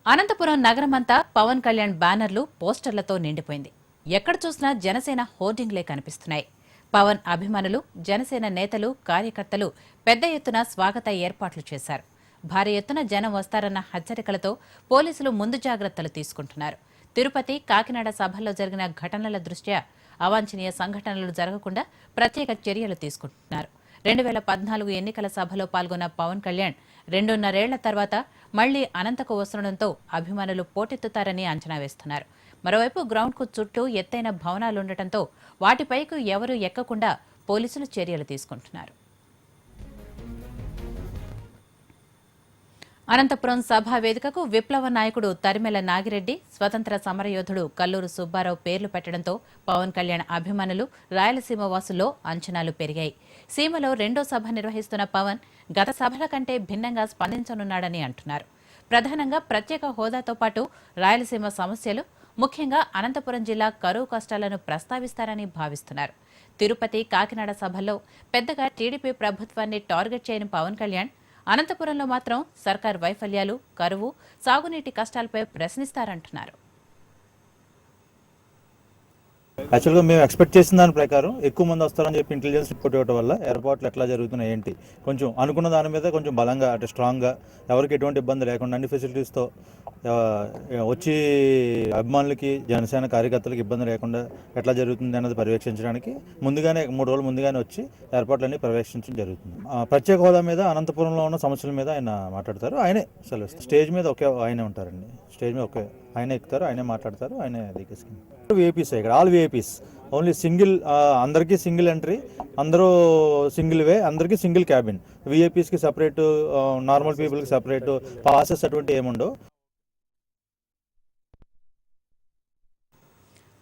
అనంతపురం నగరమంతా పవన్ కళ్యాణ్ బ్యానర్లు పోస్టర్లతో నిండిపోయింది. ఎక్కడ చూసినా జనసేన హోర్డింగ్లే కనిపిస్తున్నాయి. పవన్ అభిమానులు, జనసేన నేతలు, కార్యకర్తలు పెద్ద ఎత్తున స్వాగత ఏర్పాట్లు చేశారు. భారీ ఎత్తున జనం వస్తారన్న హెచ్చరికలతో పోలీసులు ముందు జాగ్రత్తలు తీసుకుంటున్నారు. తిరుపతి, కాకినాడ సభల్లో జరిగిన ఘటనల దృష్ట్యా అవాంఛనీయ సంఘటనలు జరగకుండా ప్రత్యేక చర్యలు తీసుకుంటున్నారు. 2014 ఎన్నికల సభలో పాల్గొన్న పవన్ కళ్యాణ్ 2.5 ఏళ్ల తర్వాత మళ్లీ అనంతకు వస్తుండటంతో అభిమానులు పోటెత్తుతారని అంచనా వేస్తున్నారు. మరోవైపు గ్రౌండ్కు చుట్టూ ఎత్తైన భవనాలుండటంతో వాటిపైకి ఎవరూ ఎక్కకుండా పోలీసులు చర్యలు తీసుకుంటున్నారు. అనంతపురం సభా వేదికకు విప్లవ నాయకుడు తరిమెల నాగిరెడ్డి, స్వతంత్ర సమరయోధుడు కల్లూరు సుబ్బారావు పేర్లు పెట్టడంతో పవన్ కళ్యాణ్ అభిమానులు, రాయలసీమ వాసుల్లో అంచనాలు పెరిగాయి. సీమలో రెండో సభ నిర్వహిస్తున్న పవన్ గత సభల కంటే భిన్నంగా స్పందించనున్నాడని అంటున్నారు. ప్రధానంగా ప్రత్యేక హోదాతో పాటు రాయలసీమ సమస్యలు, ముఖ్యంగా అనంతపురం జిల్లా కరువు కష్టాలను ప్రస్తావిస్తారని భావిస్తున్నారు. తిరుపతి, కాకినాడ సభల్లో పెద్దగా టీడీపీ ప్రభుత్వాన్ని టార్గెట్ చేయని పవన్ కళ్యాణ్ అనంతపురంలో మాత్రం సర్కార్ వైఫల్యాలు, కరువు, సాగునీటి కష్టాలపై ప్రశ్నిస్తారంటున్నారు. యాక్చువల్గా మేము ఎక్స్పెక్ట్ చేసిన దాని ప్రకారం ఎక్కువ మంది వస్తారని చెప్పి ఇంటెలిజెన్స్ రిపోర్ట్ ఇవ్వడం వల్ల ఏర్పాట్లు ఎట్లా జరుగుతున్నాయి ఏంటి కొంచెం అనుకున్న దాని మీద కొంచెం బలంగా అంటే స్ట్రాంగ్గా ఎవరికి ఎటువంటి ఇబ్బంది లేకుండా అన్ని ఫెసిలిటీస్తో వచ్చి అభిమానులకి, జనసేన కార్యకర్తలకు ఇబ్బంది లేకుండా ఎట్లా జరుగుతుంది అన్నది పర్యవేక్షించడానికి ముందుగానే 3 రోజులు ముందుగానే వచ్చి ఏర్పాట్లన్నీ పర్యవేక్షించడం జరుగుతుంది. ప్రత్యేక హోదా మీద, అనంతపురంలో ఉన్న సమస్యల మీద ఆయన మాట్లాడతారు. ఆయనే సెలవు స్టేజ్ మీద ఆయనే ఉంటారండి. స్టేజ్ మీద ఆయనే ఎక్కుతారు, ఆయనే మాట్లాడతారు, ఆయనే దిగేసుకుంటారు. విఐపీస్ ఇక్కడ ఆల్ విఐపీస్ ఓన్లీ సింగిల్, అందరికీ సింగిల్ ఎంట్రీ, అందరూ సింగిల్ వే, అందరికీ సింగిల్ క్యాబిన్. విఐపీస్కి సపరేటు, నార్మల్ పీపుల్కి సపరేటు పాసెస్ అటువంటి ఏముండవు.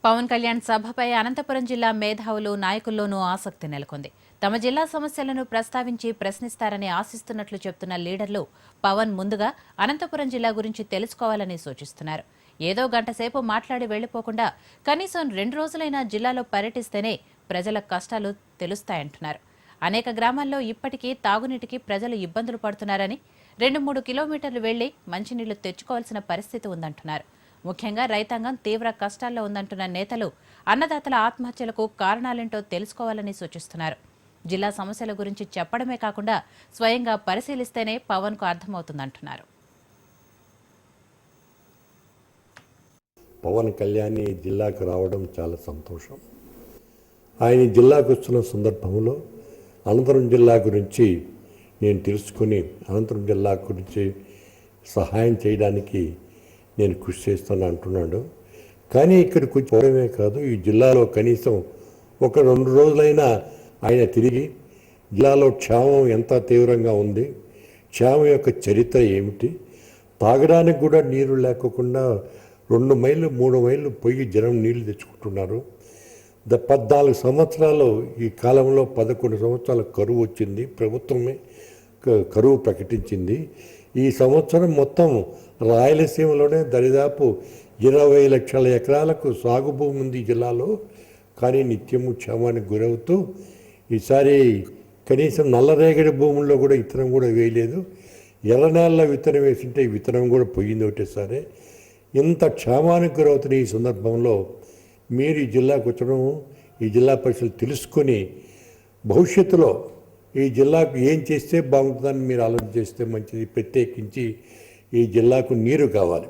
పవన్ కళ్యాణ్ సభపై అనంతపురం జిల్లా మేధావులు, నాయకుల్లోనూ ఆసక్తి నెలకొంది. తమ జిల్లా సమస్యలను ప్రస్తావించి ప్రశ్నిస్తారని ఆశిస్తున్నట్లు చెప్తున్న లీడర్లు పవన్ ముందుగా అనంతపురం జిల్లా గురించి తెలుసుకోవాలని సూచిస్తున్నారు. ఏదో గంటసేపు మాట్లాడి వెళ్లిపోకుండా కనీసం 2 రోజులైనా జిల్లాలో పర్యటిస్తేనే ప్రజల కష్టాలు తెలుస్తాయంటున్నారు. అనేక గ్రామాల్లో ఇప్పటికీ తాగునీటికి ప్రజలు ఇబ్బందులు పడుతున్నారని, 2-3 కిలోమీటర్లు వెళ్లి మంచినీళ్లు తెచ్చుకోవాల్సిన పరిస్థితి ఉందంటున్నారు. ముఖ్యంగా రైతాంగం తీవ్ర కష్టాల్లో ఉందంటున్న నేతలు అన్నదాతల ఆత్మహత్యలకు కారణాలేంటో తెలుసుకోవాలని సూచిస్తున్నారు. జిల్లా సమస్యల గురించి చెప్పడమే కాకుండా స్వయంగా పరిశీలిస్తేనే పవన్కు అర్థమవుతుందంటున్నారు. పవన్ కళ్యాణ్ జిల్లాకు రావడం చాలా సంతోషం. ఆయన జిల్లాకు వస్తున్న సందర్భంలో అనంతపురం జిల్లా గురించి నేను తెలుసుకుని అనంతపురం జిల్లా గురించి సహాయం చేయడానికి నేను కృషి చేస్తాను అంటున్నాడు. కానీ ఇక్కడికి వచ్చి పోవడమే కాదు, ఈ జిల్లాలో కనీసం 1-2 రోజులైనా ఆయన తిరిగి జిల్లాలో క్షామం ఎంత తీవ్రంగా ఉంది, క్షామం యొక్క చరిత్ర ఏమిటి, తాగడానికి కూడా నీరు లేకుండా 2 మైళ్ళు 3 మైళ్ళు పోయి జనం నీళ్లు తెచ్చుకుంటున్నారు. 14 సంవత్సరాలు, ఈ కాలంలో 11 సంవత్సరాల కరువు వచ్చింది. ప్రభుత్వమే కరువు ప్రకటించింది. ఈ సంవత్సరం మొత్తం రాయలసీమలోనే దరిదాపు 20 లక్షల ఎకరాలకు సాగు భూమి ఉంది జిల్లాలో. కానీ నిత్యము క్షేమానికి గురవుతూ ఈసారి కనీసం నల్లరేగడి భూముల్లో కూడా విత్తనం కూడా వేయలేదు. ఎర్ర నేలలో విత్తనం వేసింటే ఈ విత్తనం కూడా పోయింది ఒకటేసారి. ఇంత క్షేమానికి గురవుతున్న ఈ సందర్భంలో మీరు ఈ జిల్లాకు వచ్చడం, ఈ జిల్లా పరిస్థితులు తెలుసుకొని భవిష్యత్తులో ఈ జిల్లాకు ఏం చేస్తే బాగుంటుందని మీరు ఆలోచన చేస్తే మంచిది. ప్రత్యేకించి ఈ జిల్లాకు నీరు కావాలి.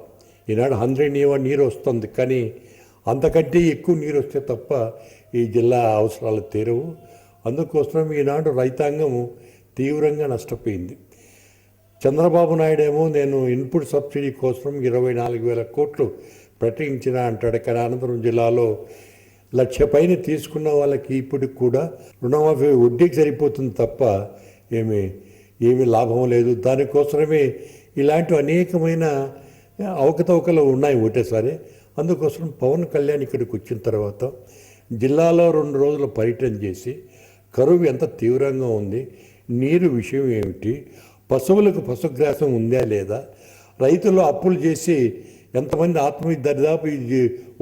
ఈనాడు 100 నీరు వస్తుంది, కానీ అంతకంటే ఎక్కువ నీరు వస్తే తప్ప ఈ జిల్లా అవసరాలు తీరవు. అందుకోసం ఈనాడు రైతాంగం తీవ్రంగా నష్టపోయింది. చంద్రబాబు నాయుడు ఏమో నేను ఇన్పుట్ సబ్సిడీ కోసం 24,000 కోట్లు ప్రకటించిన అంటాడు. కానీ అనంతపురం జిల్లాలో 1,00,000 పైన తీసుకున్న వాళ్ళకి ఇప్పటికి కూడా రుణమాఫీ వడ్డీకి సరిపోతుంది తప్ప ఏమీ లాభం లేదు. దానికోసమే ఇలాంటి అనేకమైన అవకతవకలు ఉన్నాయి ఒకటేసారి. అందుకోసం పవన్ కళ్యాణ్ ఇక్కడికి వచ్చిన తర్వాత జిల్లాలో 2 రోజులు పర్యటన చేసి కరువు ఎంత తీవ్రంగా ఉంది, నీరు విషయం ఏమిటి, పశువులకు పశుగ్రాసం ఉందా లేదా, రైతులు అప్పులు చేసి ఎంతమంది ఆత్మహత్య, దరిదాపు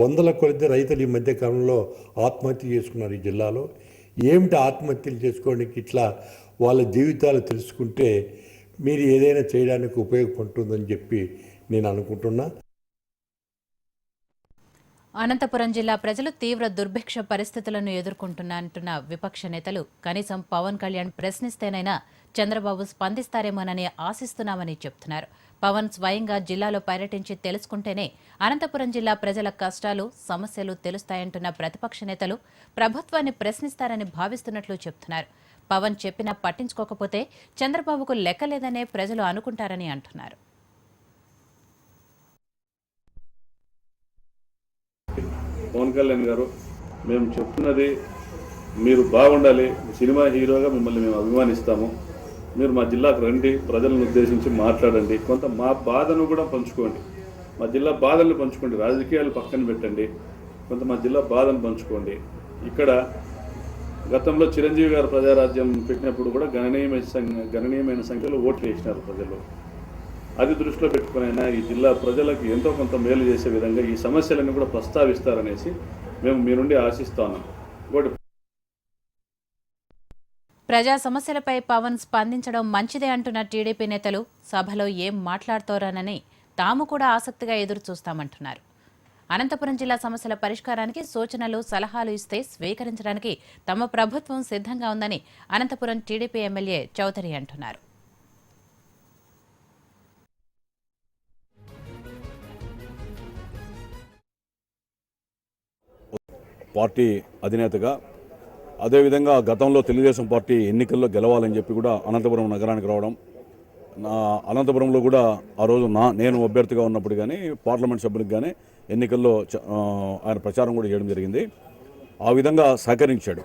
100ల కొలది రైతులు ఈ మధ్యకాలంలో ఆత్మహత్య చేసుకున్నారు ఈ జిల్లాలో. ఏమిటి ఆత్మహత్యలు చేసుకోవడానికి, ఇట్లా వాళ్ళ జీవితాలు తెలుసుకుంటే మీరు ఏదైనా చేయడానికి ఉపయోగపడుతుందని చెప్పి నేను అనుకుంటున్నా. అనంతపురం జిల్లా ప్రజలు తీవ్ర దుర్భిక్ష పరిస్థితులను ఎదుర్కొంటున్నంటున్న విపక్ష నేతలు కనీసం పవన్ కళ్యాణ్ ప్రశ్నిస్తేనైనా చంద్రబాబు స్పందిస్తారేమోనని ఆశిస్తున్నామని చెబుతున్నారు. పవన్ స్వయంగా జిల్లాలో పర్యటించి తెలుసుకుంటేనే అనంతపురం జిల్లా ప్రజల కష్టాలు, సమస్యలు తెలుస్తాయంటున్న ప్రతిపక్ష నేతలు ప్రభుత్వాన్ని ప్రశ్నిస్తారని భావిస్తున్నట్లు చెబుతున్నారు. పవన్ చెప్పినా పట్టించుకోకపోతే చంద్రబాబుకు లెక్కలేదనే ప్రజలు అనుకుంటారని అంటున్నారు. పవన్ కళ్యాణ్ గారు, మేము చెప్తున్నది మీరు బాగుండాలి, సినిమా హీరోగా మిమ్మల్ని మేము అభిమానిస్తాము, మీరు మా జిల్లాకు రండి, ప్రజలను ఉద్దేశించి మాట్లాడండి, కొంత మా బాధను కూడా పంచుకోండి, మా జిల్లా బాధలను పంచుకోండి, రాజకీయాలు పక్కన పెట్టండి, కొంత మా జిల్లా బాధను పంచుకోండి. ఇక్కడ గతంలో చిరంజీవి గారు ప్రజారాజ్యం పెట్టినప్పుడు కూడా గణనీయమైన సంఖ్యలో ఓట్లు వేసినారు ప్రజలు. అది దృష్టిలో పెట్టుకునైనా ఈ జిల్లా ప్రజలకు ఎంతో కొంత మేలు చేసే విధంగా ఈ సమస్యలను కూడా ప్రస్తావిస్తారనేసి మేము మీ నుండి ఆశిస్తున్నాం. ప్రజా సమస్యలపై పవన్ స్పందించడం మంచిదే అంటున్న టీడీపీ నేతలు సభలో ఏం మాట్లాడుతారోనని తాము కూడా ఆసక్తిగా ఎదురు చూస్తామంటున్నారు. అనంతపురం జిల్లా సమస్యల పరిష్కారానికి సూచనలు, సలహాలు ఇస్తే స్వీకరించడానికి తమ ప్రభుత్వం సిద్ధంగా ఉందని అనంతపురం టీడీపీ ఎమ్మెల్యే చౌదరి అంటున్నారు. పార్టీ అధినేతగా, అదేవిధంగా గతంలో తెలుగుదేశం పార్టీ ఎన్నికల్లో గెలవాలని చెప్పి కూడా అనంతపురం నగరానికి రావడం, అనంతపురంలో కూడా ఆ రోజు నేను అభ్యర్థిగా ఉన్నప్పుడు కానీ పార్లమెంట్ సభ్యులకు కానీ ఎన్నికల్లో ఆయన ప్రచారం కూడా చేయడం జరిగింది. ఆ విధంగా సహకరించాడు.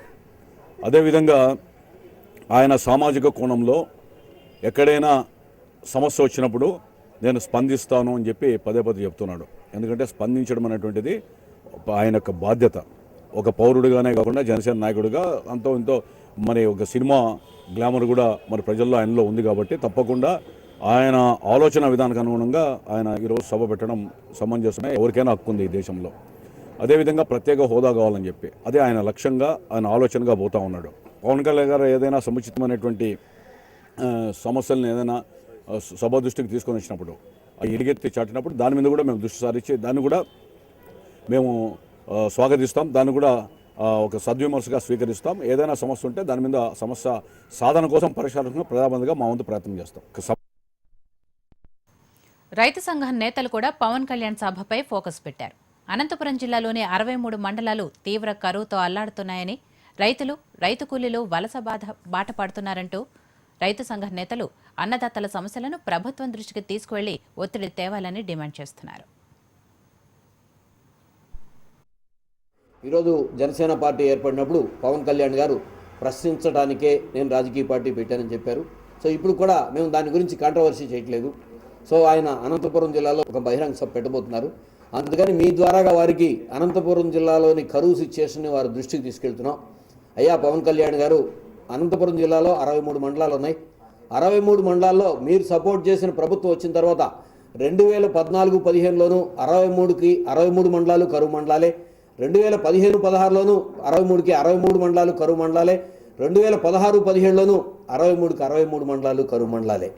అదేవిధంగా ఆయన సామాజిక కోణంలో ఎక్కడైనా సమస్య వచ్చినప్పుడు నేను స్పందిస్తాను అని చెప్పి పదే పదే చెప్తున్నాడు. ఎందుకంటే స్పందించడం అనేటువంటిది ఆయన యొక్క బాధ్యత. ఒక పౌరుడిగానే కాకుండా జనసేన నాయకుడిగా అంతో ఇంతో మరి ఒక సినిమా గ్లామర్ కూడా మరి ప్రజల్లో ఆయనలో ఉంది కాబట్టి తప్పకుండా ఆయన ఆలోచన విధానానికి అనుగుణంగా ఆయన ఈరోజు సభ పెట్టడం సమంజసమే. ఎవరికైనా హక్కు ఉంది ఈ దేశంలో. అదేవిధంగా ప్రత్యేక హోదా కావాలని చెప్పి అదే ఆయన లక్ష్యంగా, ఆయన ఆలోచనగా పోతూ ఉన్నాడు. పవన్ కళ్యాణ్ గారు ఏదైనా సముచితమైనటువంటి సమస్యలను ఏదైనా సభ దృష్టికి తీసుకొని వచ్చినప్పుడు, ఎలుగెత్తి చాటినప్పుడు దాని మీద కూడా మేము దృష్టి సారించి దాన్ని కూడా మేము స్వాగతిస్తాం. దాన్ని కూడా ఒక సద్విమర్శగా స్వీకరిస్తాం. ఏదైనా సమస్య ఉంటే దాని మీద సమస్య సాధన కోసం పరిష్కారం ప్రధానంగా మా వంతు ప్రయత్నం చేస్తాం. రైతు సంఘం నేతలు కూడా పవన్ కళ్యాణ్ సభపై ఫోకస్ పెట్టారు. అనంతపురం జిల్లాలోని 63 మండలాలు తీవ్ర కరువుతో అల్లాడుతున్నాయని, రైతు కూలీలు వలస బాట పడుతున్నారంటూ రైతు సంఘం నేతలు అన్నదాతల సమస్యలను ప్రభుత్వం దృష్టికి తీసుకువెళ్లి ఒత్తిడి తేవాలని డిమాండ్ చేస్తున్నారు. ఈరోజు జనసేన పార్టీ ఏర్పడినప్పుడు పవన్ కళ్యాణ్ గారు ప్రశ్నించడానికే నేను రాజకీయ పార్టీ పెట్టానని చెప్పారు. సో ఇప్పుడు కూడా మేము దాని గురించి కాంట్రవర్సీ చేయట్లేదు. సో ఆయన అనంతపురం జిల్లాలో ఒక బహిరంగ సభ పెట్టబోతున్నారు. అందుకని మీ ద్వారాగా వారికి అనంతపురం జిల్లాలోని కరువు సిచ్యుయేషన్ని వారి దృష్టికి తీసుకెళ్తున్నాం. అయ్యా పవన్ కళ్యాణ్ గారు, అనంతపురం జిల్లాలో 63 మండలాలు ఉన్నాయి. 63 మండలాల్లో మీరు సపోర్ట్ చేసిన ప్రభుత్వం వచ్చిన తర్వాత 2014-15లోనూ 63 మండలాలు కరువు మండలాలే, 2015-16లోనూ 63కి 63 మండలాలు కరువు మండలాలే, 2016-17లోనూ 63 మండలాలు కరువు మండలాలే.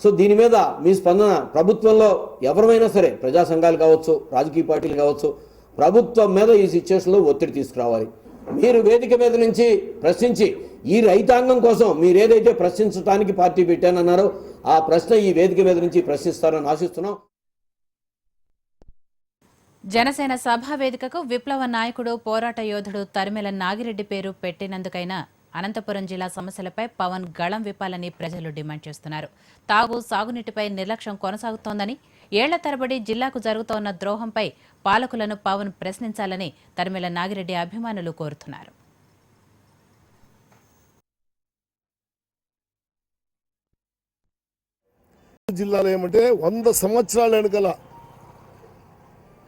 సో దీని మీద మీ స్పందన, ప్రభుత్వంలో ఎవరైనా సరే, ప్రజా సంఘాలు కావచ్చు, రాజకీయ పార్టీలు కావచ్చు, ప్రభుత్వం మీద ఈ సిచ్యువేషన్లో ఒత్తిడి తీసుకురావాలి. మీరు వేదిక మీద నుంచి ప్రశ్నించి ఈ రైతాంగం కోసం మీరు ఏదైతే ప్రశ్నించడానికి పార్టీ పెట్టానన్నారో ఆ ప్రశ్న ఈ వేదిక మీద నుంచి ప్రశ్నిస్తారని ఆశిస్తున్నాం. జనసేన సభా వేదికకు విప్లవ నాయకుడు, పోరాట యోధుడు తరిమెల నాగిరెడ్డి పేరు పెట్టినందుకైనా అనంతపురం జిల్లా సమస్యలపై పవన్ గళం విప్పాలని ప్రజలు డిమాండ్ చేస్తున్నారు. సాగునీటిపై నిర్లక్ష్యం కొనసాగుతోందని, ఏళ్ల తరబడి జిల్లాకు జరుగుతోన్న ద్రోహంపై పాలకులను పవన్ ప్రశ్నించాలని తరిమెల నాగిరెడ్డి అభిమానులు కోరుతున్నారు. జిల్లాలో ఏమంటే 100 సంవత్సరాల వెనుకల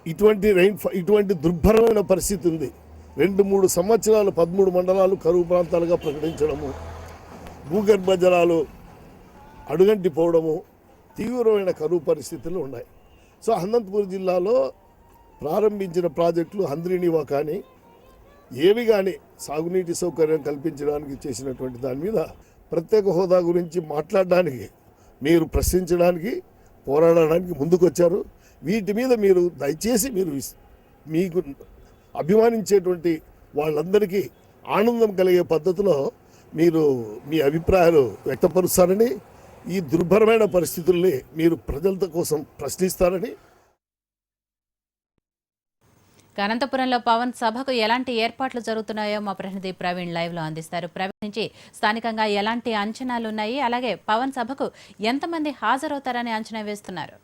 ఇటువంటి దుర్భరమైన పరిస్థితి ఉంది. 2-3 సంవత్సరాలు 13 మండలాలు కరువు ప్రాంతాలుగా ప్రకటించడము, భూగర్భ జలాలు అడుగంటిపోవడము, తీవ్రమైన కరువు పరిస్థితులు ఉన్నాయి. సో అనంతపురం జిల్లాలో ప్రారంభించిన ప్రాజెక్టులు హంద్రీనివా కానీ ఏవి కానీ సాగునీటి సౌకర్యం కల్పించడానికి చేసినటువంటి దాని మీద ప్రత్యేక హోదా గురించి మాట్లాడడానికి, మీరు ప్రశ్నించడానికి పోరాడడానికి ముందుకొచ్చారు. వీటి మీద మీరు దయచేసి మీకు అభిమానించేటువంటి వాళ్ళందరికీ ఆనందం కలిగే పద్ధతిలో మీరు మీ అభిప్రాయాలు వ్యక్తపరుస్తారని, ఈ దుర్భరమైన పరిస్థితుల్ని మీరు ప్రజల కోసం ప్రశ్నిస్తారని. అనంతపురంలో పవన్ సభకు ఎలాంటి ఏర్పాట్లు జరుగుతున్నాయో మా ప్రతినిధి ప్రవీణ్ లైవ్ లో అందిస్తారు. ప్రవీణ్ నుంచి స్థానికంగా ఎలాంటి అంచనాలు ఉన్నాయి, అలాగే పవన్ సభకు ఎంతమంది హాజరవుతారని అంచనా వేస్తున్నారు?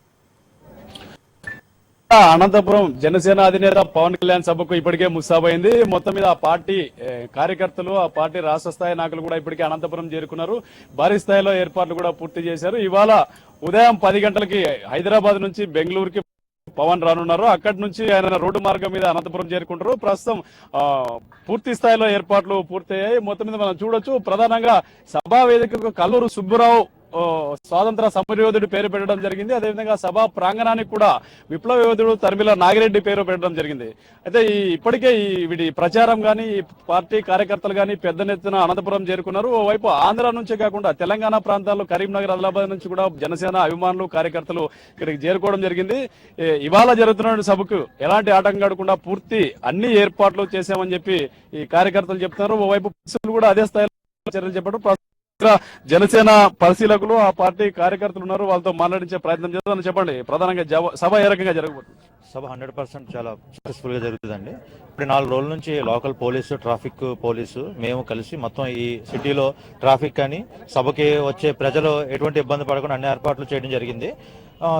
అనంతపురం జనసేన అధినేత పవన్ కళ్యాణ్ సభకు ఇప్పటికే ముస్తాబైంది. మొత్తం మీద ఆ పార్టీ కార్యకర్తలు, ఆ పార్టీ రాష్ట్ర స్థాయి నాయకులు కూడా ఇప్పటికే అనంతపురం చేరుకున్నారు. భారీ స్థాయిలో ఏర్పాట్లు కూడా పూర్తి చేశారు. ఇవాళ ఉదయం 10 గంటలకి హైదరాబాద్ నుంచి బెంగళూరుకి పవన్ రానున్నారు. అక్కడి నుంచి ఆయన రోడ్డు మార్గం మీద అనంతపురం చేరుకుంటారు. ప్రస్తుతం పూర్తి స్థాయిలో ఏర్పాట్లు పూర్తయ్యాయి. మొత్తం మీద మనం చూడొచ్చు, ప్రధానంగా సభా వేదికకు కల్లూరు సుబ్బరావు స్వాతంత్ర సమరయోధుడి పేరు పెట్టడం జరిగింది. అదేవిధంగా సభా ప్రాంగణానికి కూడా విప్లవ యోధుడు తరిమిల నాగిరెడ్డి పేరు పెట్టడం జరిగింది. అయితే ఇప్పటికే వీడి ప్రచారం గానీ, ఈ పార్టీ కార్యకర్తలు గానీ పెద్ద ఎత్తున అనంతపురం చేరుకున్నారు. ఓవైపు ఆంధ్ర నుంచే కాకుండా తెలంగాణ ప్రాంతాల్లో కరీంనగర్, ఆదిలాబాద్ నుంచి కూడా జనసేన అభిమానులు, కార్యకర్తలు ఇక్కడికి చేరుకోవడం జరిగింది. ఇవాళ జరుగుతున్న సభకు ఎలాంటి ఆటంకం కాకుండా పూర్తి అన్ని ఏర్పాట్లు చేశామని చెప్పి ఈ కార్యకర్తలు చెప్తున్నారు. ఓవైపు పోలీసులు కూడా అదే స్థాయిలో చర్యలు చెప్పడం. జనసేన పరిశీలకులు, ఆ పార్టీ కార్యకర్తలు ఉన్నారు, వాళ్ళతో మాట్లాడించే ప్రయత్నం చేస్తామని చెప్పండి. ప్రధానంగా సభ ఏ రకంగా జరగబోతుంది? సభ 100% చాలా సక్సెస్ఫుల్ గా జరుగుతుందండి. ఇప్పుడు 4 రోజుల నుంచి లోకల్ పోలీసు, ట్రాఫిక్ పోలీసు మేము కలిసి మొత్తం ఈ సిటీలో ట్రాఫిక్ కానీ సభకి వచ్చే ప్రజలు ఎటువంటి ఇబ్బంది పడకుండా అన్ని ఏర్పాట్లు చేయడం జరిగింది.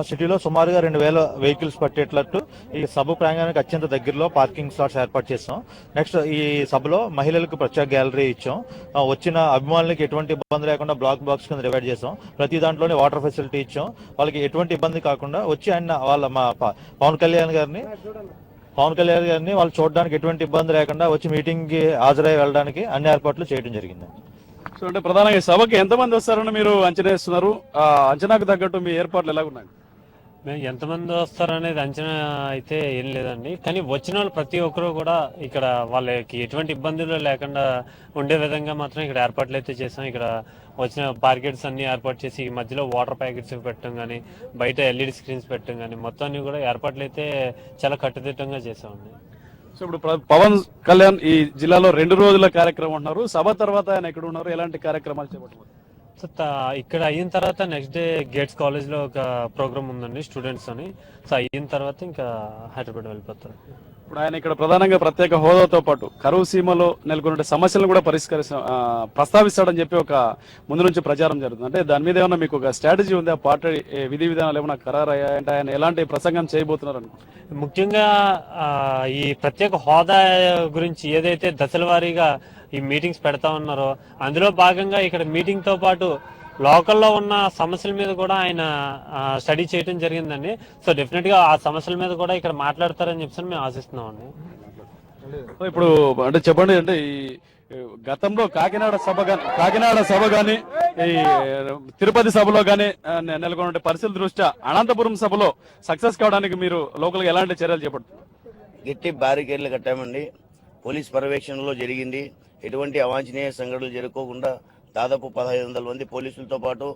సిటీలో సుమారుగా 2000 వెహికల్స్ పట్టేటట్టు ఈ సభ ప్రాంగణానికి అత్యంత దగ్గరలో పార్కింగ్ స్లాట్స్ ఏర్పాటు చేస్తాం. నెక్స్ట్ ఈ సభలో మహిళలకు ప్రత్యేక గ్యాలరీ ఇచ్చాం. వచ్చిన అభిమానులకు ఎటువంటి ఇబ్బంది లేకుండా బ్లాక్ బాక్స్ కింద డివైడ్ చేసాం. ప్రతి దాంట్లోనే వాటర్ ఫెసిలిటీ ఇచ్చాం. వాళ్ళకి ఎటువంటి ఇబ్బంది కాకుండా వచ్చి ఆయన మా పవన్ కళ్యాణ్ గారిని వాళ్ళు చూడడానికి ఎటువంటి ఇబ్బంది లేకుండా వచ్చి మీటింగ్ కి హాజరై వెళ్ళడానికి అన్ని ఏర్పాట్లు చేయడం జరిగింది. సో అంటే ప్రధానంగా సభకి ఎంతమంది వస్తారని మీరు అంచనా వేస్తున్నారు? ఆ అంచనాకు తగ్గట్టు మీ ఏర్పాట్లు ఎలాగున్నాయి? మేము ఎంతమంది వస్తారు అనేది అంచనా అయితే ఏం లేదండి. కానీ వచ్చిన వాళ్ళు ప్రతి ఒక్కరు కూడా ఇక్కడ వాళ్ళకి ఎటువంటి ఇబ్బందులు లేకుండా ఉండే విధంగా మాత్రం ఇక్కడ ఏర్పాట్లు అయితే చేసాం. ఇక్కడ వచ్చిన బార్కెట్స్ అన్ని ఏర్పాటు చేసి మధ్యలో వాటర్ ప్యాకెట్స్ పెట్టడం కానీ, బయట ఎల్ఈడి స్క్రీన్స్ పెట్టడం కానీ, మొత్తం అన్ని కూడా ఏర్పాట్లు అయితే చాలా కట్టుదిట్టంగా చేసామండి. సో ఇప్పుడు పవన్ కళ్యాణ్ ఈ జిల్లాలో 2 రోజుల కార్యక్రమం ఉన్నారు. సభ తర్వాత ఆయన ఎక్కడ ఉన్నారు, ఎలాంటి కార్యక్రమాలు చేపట్టబోతున్నారు? ఇక్కడ అయిన తర్వాత నెక్స్ట్ డే గేట్స్ కాలేజ్ లో ఒక ప్రోగ్రామ్ ఉందండి స్టూడెంట్స్ అని. సో అయిన తర్వాత ఇంకా హైదరాబాద్ వెళ్ళిపోతారు. ఇప్పుడు ఆయన ఇక్కడ ప్రధానంగా ప్రత్యేక హోదాతో పాటు కరువు సీమలో నెలకొన్న సమస్యలను కూడా ప్రస్తావిస్తాడని చెప్పి ఒక ముందు నుంచి ప్రచారం జరుగుతుంది. అంటే దాని మీద ఏమన్నా మీకు ఒక స్ట్రాటజీ ఉంది? ఆ పార్టీ విధి విధానాలు ఏమైనా ఖరారయ్యాయంటే ఆయన ఎలాంటి ప్రసంగం చేయబోతున్నారు అనుకుంటున్నారు? ముఖ్యంగా ఈ ప్రత్యేక హోదా గురించి ఏదైతే దశల వారీగా ఈ మీటింగ్స్ పెడతా ఉన్నారో అందులో భాగంగా ఇక్కడ మీటింగ్ తో పాటు లోకల్లో ఉన్న సమస్యల మీద కూడా ఆయన స్టడీ చేయడం జరిగిందండి. సో డెఫినెట్ గా ఆ సమస్యల మీద కూడా ఇక్కడ మాట్లాడతారని చెప్పి మేము ఆశిస్తున్నామండి. ఇప్పుడు అంటే చెప్పండి, అంటే ఈ గతంలో కాకినాడ సభ గాని ఈ తిరుపతి సభలో గాని నెలకొన్న పరిస్థితుల దృష్ట్యా అనంతపురం సభలో సక్సెస్ కావడానికి మీరు లోకల్ గా ఎలాంటి చర్యలు చేపడుతున్నారు? గట్టి బ్యారికేడ్లు కట్టామండి. పోలీస్ పర్యవేక్షణలో జరిగింది. ఎటువంటి అవాంఛనీయ సంఘటనలు జరుపుకోకుండా దాదాపు 1500 మంది పోలీసులతో పాటు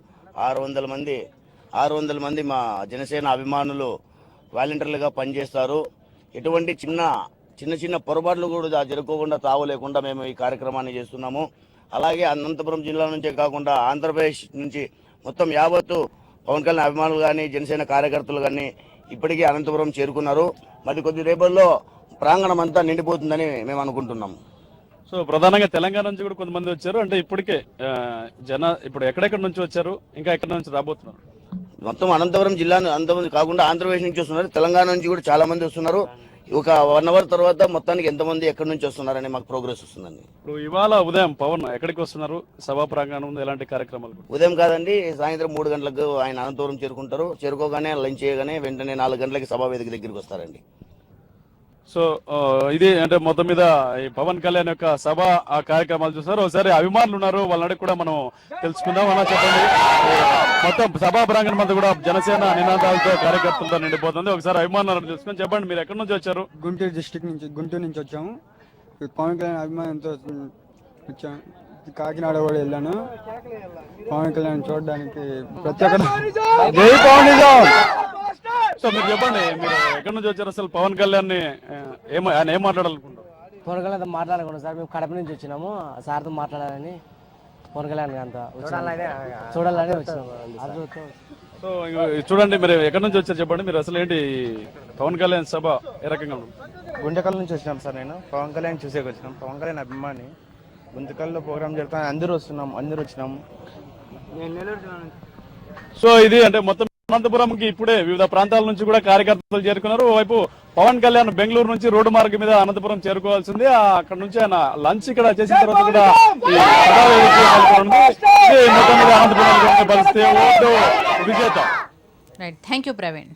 600 మంది మా జనసేన అభిమానులు వాలంటీర్లుగా పనిచేస్తారు. ఎటువంటి చిన్న పొరపాట్లు కూడా జరుపుకోకుండా తావు లేకుండా మేము ఈ కార్యక్రమాన్ని చేస్తున్నాము. అలాగే అనంతపురం జిల్లా నుంచే కాకుండా ఆంధ్రప్రదేశ్ నుంచి మొత్తం యావత్తు పవన్ కళ్యాణ్ అభిమానులు కానీ, జనసేన కార్యకర్తలు కానీ ఇప్పటికీ అనంతపురం చేరుకున్నారు. మరి కొద్ది రేపల్లో ప్రాంగణం అంతా నిండిపోతుందని మేము అనుకుంటున్నాము. సో ప్రధానంగా తెలంగాణ నుంచి కూడా కొంతమంది వచ్చారు. అంటే ఇప్పటికే ఇప్పుడు ఎక్కడెక్కడ నుంచి వచ్చారు, ఇంకా ఎక్కడ నుంచి రాబోతున్నారు? మొత్తం అనంతపురం కాకుండా ఆంధ్రప్రదేశ్ నుంచి వస్తున్నారు. తెలంగాణ నుంచి కూడా చాలా మంది వస్తున్నారు. ఒక 1 అవర్ తర్వాత మొత్తానికి ఎంతమంది ఎక్కడి నుంచి వస్తున్నారని మాకు ప్రోగ్రెస్ వస్తుందండి. ఇప్పుడు ఇవాళ ఉదయం పవన్ ఎక్కడికి వస్తున్నారు? సభా ప్రాంగణం ఎలాంటి కార్యక్రమాలు? ఉదయం కాదండి, సాయంత్రం 3 గంటలకు ఆయన అనంతపురం చేరుకుంటారు. చేరుకోగానే లంచ్ చేయగానే వెంటనే 4 గంటలకి సభా వేదిక దగ్గరికి వస్తారండి. సో ఇది అంటే మొత్తం మీద ఈ పవన్ కళ్యాణ్ యొక్క సభ ఆ కార్యక్రమాలు చూస్తారు. ఒకసారి అభిమానులు ఉన్నారు, వాళ్ళని కూడా మనం తెలుసుకుందాం. అలా చెప్పండి, మొత్తం సభా ప్రాంగణం అంతా కూడా జనసేన నినాదాలతో కార్యకర్తలతో నిండిపోతుంది. ఒకసారి అభిమానులను తెలుసుకొని చెప్పండి, మీరు ఎక్కడి నుంచి వచ్చారు? గుంటూరు నుంచి వచ్చాము. పవన్ కళ్యాణ్ అభిమానంతో వచ్చాము. కాకినాడ కూడా వెళ్ళాను పవన్ కళ్యాణ్ చూడడానికి ప్రతి ఒక్కరు జై పవన్ నిజం. సో మీరు చెప్పండి, మీరు ఎక్కడి నుంచి వచ్చారు అసలు పవన్ కళ్యాణ్ ని ఆయన ఏం మాట్లాడాలనుకుంటారు? పవన్ కళ్యాణ్ మాట్లాడకుండా సార్, మేము కడప నుంచి వచ్చినాము సార్తో మాట్లాడాలని, పవన్ కళ్యాణ్ అంతా చూడాలని వచ్చినాము. సో చూడండి, మీరు ఎక్కడి నుంచి వచ్చారు చెప్పండి, మీరు అసలు ఏంటి పవన్ కళ్యాణ్ సభ ఏ రకంగా ఉంది? గుంటకల్ నుంచి వచ్చినాం సార్, నేను పవన్ కళ్యాణ్ చూసేకి వచ్చినాం, పవన్ కళ్యాణ్ అభిమాని. గుంతకల్లో ప్రోగ్రామ్ జరుగుతాను, అందరూ వచ్చినాము. సో ఇది అంటే మొత్తం అనంతపురంకి ఇప్పుడే వివిధ ప్రాంతాల నుంచి కూడా కార్యకర్తలు చేరుకున్నారు. ఓవైపు పవన్ కళ్యాణ్ బెంగళూరు నుంచి రోడ్డు మార్గం మీద అనంతపురం చేరుకోవాల్సింది. అక్కడ నుంచి ఆయన లంచ్ ఇక్కడ చేసిన తర్వాత కూడా ఈ సభా వేదికలో పాల్గొనుంది. ఇది మొత్తం మీద అనంతపురం పరిస్థితి. ఓటు విజేత. Right, thank you Praveen.